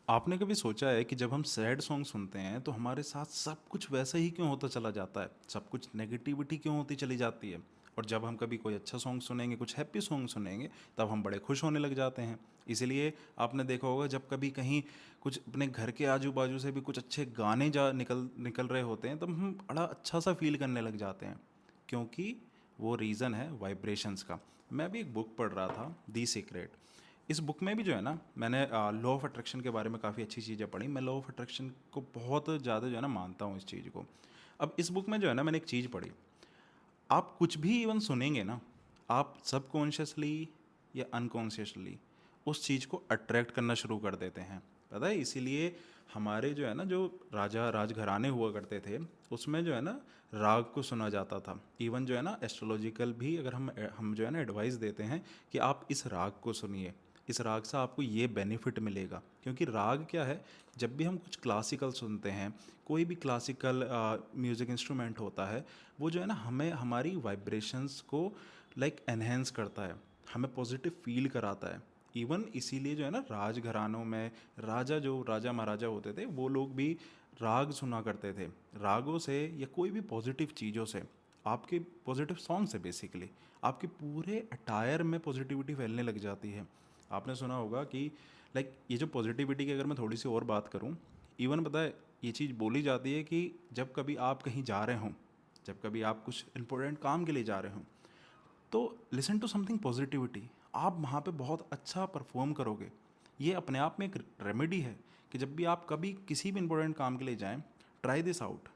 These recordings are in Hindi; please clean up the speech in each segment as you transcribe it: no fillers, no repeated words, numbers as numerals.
आपने कभी सोचा है कि जब हम सैड सॉन्ग सुनते हैं तो हमारे साथ सब कुछ वैसा ही क्यों होता चला जाता है, सब कुछ नेगेटिविटी क्यों होती चली जाती है। और जब हम कभी कोई अच्छा सॉन्ग सुनेंगे, कुछ हैप्पी सॉन्ग सुनेंगे, तब हम बड़े खुश होने लग जाते हैं। इसीलिए आपने देखा होगा, जब कभी कहीं कुछ अपने घर के आजू बाजू से भी कुछ अच्छे गाने जा निकल निकल रहे होते हैं, तब हम बड़ा अच्छा सा फील करने लग जाते हैं, क्योंकि वो रीज़न है वाइब्रेशंस का। मैं भी एक बुक पढ़ रहा था, दी सीक्रेट। इस बुक में भी जो है ना, मैंने लॉ ऑफ अट्रैक्शन के बारे में काफ़ी अच्छी चीज़ें पढ़ी। मैं लॉ ऑफ अट्रैक्शन को बहुत ज़्यादा जो है ना मानता हूँ, इस चीज़ को। अब इस बुक में जो है ना, मैंने एक चीज़ पढ़ी। आप कुछ भी इवन सुनेंगे ना, आप सबकॉन्शियसली या अनकॉन्शियसली उस चीज़ को अट्रैक्ट करना शुरू कर देते हैं। पता है, इसीलिए हमारे जो है ना, जो राजा राजघराने हुआ करते थे, उसमें जो है ना राग को सुना जाता था। इवन जो है ना एस्ट्रोलॉजिकल भी, अगर हम जो है ना एडवाइस देते हैं कि आप इस राग को सुनिए, इस राग से आपको ये बेनिफिट मिलेगा। क्योंकि राग क्या है, जब भी हम कुछ क्लासिकल सुनते हैं, कोई भी क्लासिकल म्यूज़िक इंस्ट्रूमेंट होता है, वो जो है ना हमें हमारी वाइब्रेशंस को लाइक एनहेंस करता है, हमें पॉजिटिव फील कराता है। इवन इसीलिए जो है ना राजघरानों में जो राजा महाराजा होते थे, वो लोग भी राग सुना करते थे। रागों से या कोई भी पॉजिटिव चीज़ों से, आपके पॉजिटिव सॉन्ग से बेसिकली आपके पूरे अटायर में पॉजिटिविटी फैलने लग जाती है। आपने सुना होगा कि लाइक ये जो पॉजिटिविटी की अगर मैं थोड़ी सी और बात करूं, इवन पता है, ये चीज़ बोली जाती है कि जब कभी आप कहीं जा रहे हों, जब कभी आप कुछ इंपॉर्टेंट काम के लिए जा रहे हों, तो लिसन टू समथिंग पॉजिटिविटी, आप वहाँ पे बहुत अच्छा परफॉर्म करोगे। ये अपने आप में एक रेमेडी है कि जब भी आप कभी किसी भी इंपॉर्टेंट काम के लिए जाएं, ट्राई दिस आउट,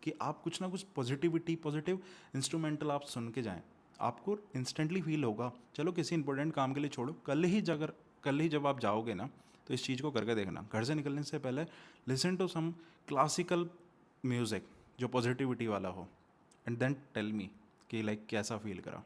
कि आप कुछ ना कुछ पॉजिटिविटी, पॉजिटिव इंस्ट्रूमेंटल आप सुन के जाएं। आपको इंस्टेंटली फील होगा। चलो किसी इंपॉर्टेंट काम के लिए छोड़ो, कल ही जब आप जाओगे ना, तो इस चीज़ को करके देखना, घर से निकलने से पहले listen to some classical music जो पॉजिटिविटी वाला हो, एंड देन टेल मी कि लाइक कैसा फील करा।